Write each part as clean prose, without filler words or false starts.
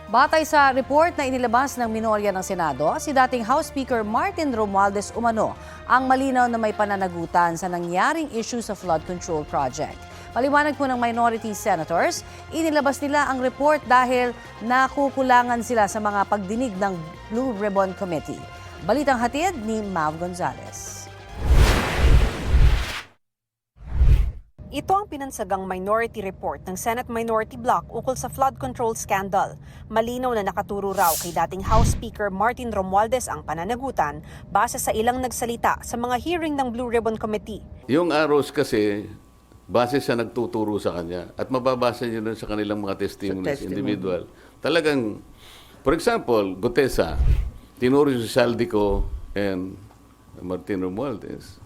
Batay sa report na inilabas ng minorya ng Senado, si dating House Speaker Martin Romualdez umano ang malinaw na may pananagutan sa nangyaring issue sa flood control project. Paliwanag po ng minority senators, inilabas nila ang report dahil nakukulangan sila sa mga pagdinig ng Blue Ribbon Committee. Balitang hatid ni Mav Gonzalez. Ito ang pinansagang minority report ng Senate Minority Bloc ukol sa flood control scandal. Malinaw na nakaturo raw kay dating House Speaker Martin Romualdez ang pananagutan base sa ilang nagsalita sa mga hearing ng Blue Ribbon Committee. Yung arrows kasi, base sa nagtuturo sa kanya at mababasa niyo nun sa kanilang mga testimonies, individual. Talagang, for example, Gutesa, tinuro si Saldico and Martin Romualdez.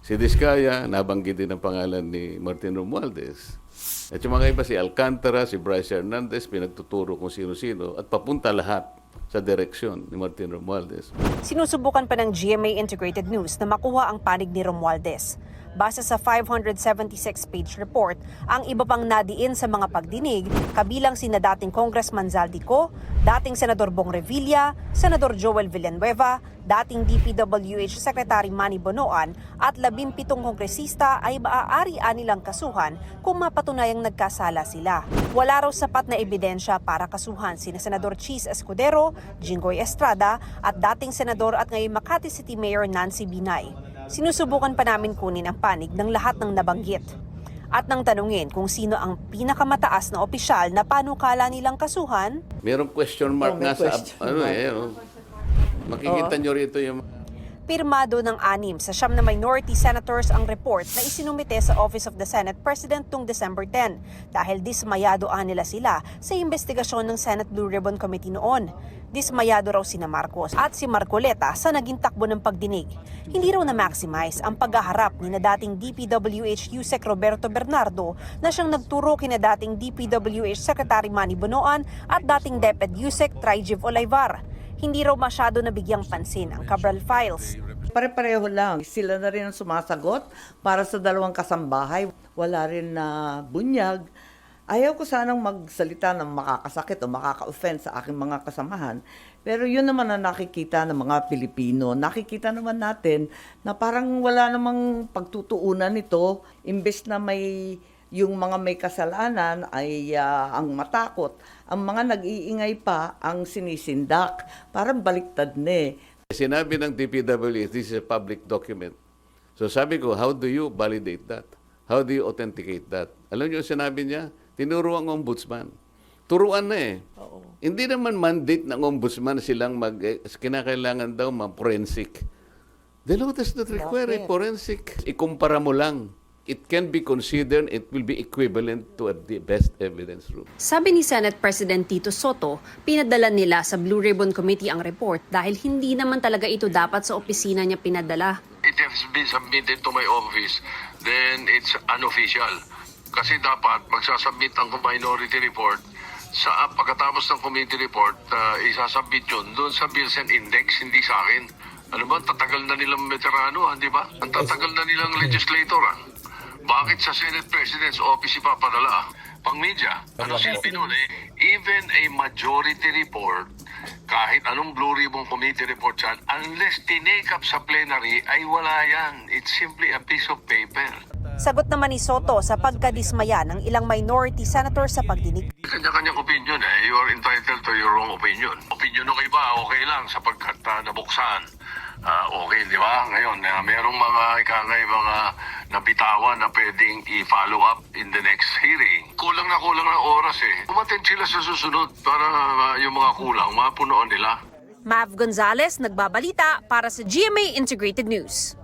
Si Diskaya, nabanggit din ang pangalan ni Martin Romualdez. At yung mga iba, si Alcantara, si Bryce Hernandez, pinagtuturo kung sino-sino at papunta lahat sa direksyon ni Martin Romualdez. Sinusubukan pa ng GMA Integrated News na makuha ang panig ni Romualdez. Base sa 576-page report, ang iba pang nadiin sa mga pagdinig, kabilang sina dating Congressman Zaldico, dating Senador Bong Revilla, Senador Joel Villanueva, dating DPWH Secretary Manny Bonoan at 17 kongresista ay maaari nilang kasuhan kung mapatunayang nagkasala sila. Wala raw sapat na ebidensya para kasuhan sina Senador Chis Escudero, Jinggoy Estrada at dating Senador at ngayon Makati City Mayor Nancy Binay. Sinusubukan pa namin kunin ang panig ng lahat ng nabanggit. At nang tanungin kung sino ang pinakamataas na opisyal na panukala nilang kasuhan, Merong question mark nga sa, makikita nyo rito yung... pirmado ng 6 sa 9 na minority senators ang report na isinumite sa Office of the Senate President noong December 10 dahil dismayado nila sila sa investigasyon ng Senate Blue Ribbon Committee noon. Dismayado raw sina Marcos at si Marcoleta sa naging takbo ng pagdinig. Hindi raw na-maximize ang paghaharap ni na dating DPWH Yusek Roberto Bernardo na siyang nagturo kina dating DPWH Secretary Manny Bonoan at dating DepEd Yusek Trijiv Olaivar. Hindi raw masyado nabigyang pansin ang Cabral Files. Pare-pareho lang. Sila na rin ang sumasagot para sa dalawang kasambahay. Wala rin na bunyag. Ayaw ko sanang magsalita ng makakasakit o makaka-offend sa aking mga kasamahan. Pero yun naman ang nakikita ng mga Pilipino. Nakikita naman natin na parang wala namang pagtutuunan nito. Imbes na yung mga may kasalanan ay ang matakot. Ang mga nag-iingay pa ang sinisindak. Parang baliktad na eh. Sinabi ng DPWH, this is a public document. So sabi ko, how do you validate that? How do you authenticate that? Alam niyo sinabi niya? Tinuro ang ombudsman. Turuan na eh. Oo. Hindi naman mandate ng ombudsman silang kinakailangan daw ma-forensic. The law does not require a forensic. Ikumpara mo lang. It can be considered, it will be equivalent to the best evidence room. Sabi ni Senate President Tito Soto, pinadala nila sa Blue Ribbon Committee ang report dahil hindi naman talaga ito dapat sa opisina niya pinadala. It has been submitted to my office, then it's unofficial. Kasi dapat magsasubmit ang minority report sa pagkatapos ng committee report, isasubmit yun doon sa Bills and Index, hindi sa akin. Ano ba, tatagal na nilang veterano, di ba? Ang tatagal na nilang legislator, Bakit sa Senate President's Office ipapadala? Pang-media. Ano silbi nun even a majority report, kahit anong Blue Ribbon Committee report yan, unless tinake up sa plenary, ay wala yan. It's simply a piece of paper. Sagot naman ni Soto sa pagkadismaya ng ilang minority senators sa pagdinig. Kanya-kanyang opinion You are entitled to your own opinion. Opinion ng iba, okay lang sapagkat nabuksan. Okay, di ba? Ngayon, merong mga mga nabitawan na pwedeng i-follow up in the next hearing. Kulang na oras Umattend sila sa susunod para yung mga kulang, mapunoon nila. Mav Gonzalez, nagbabalita para sa GMA Integrated News.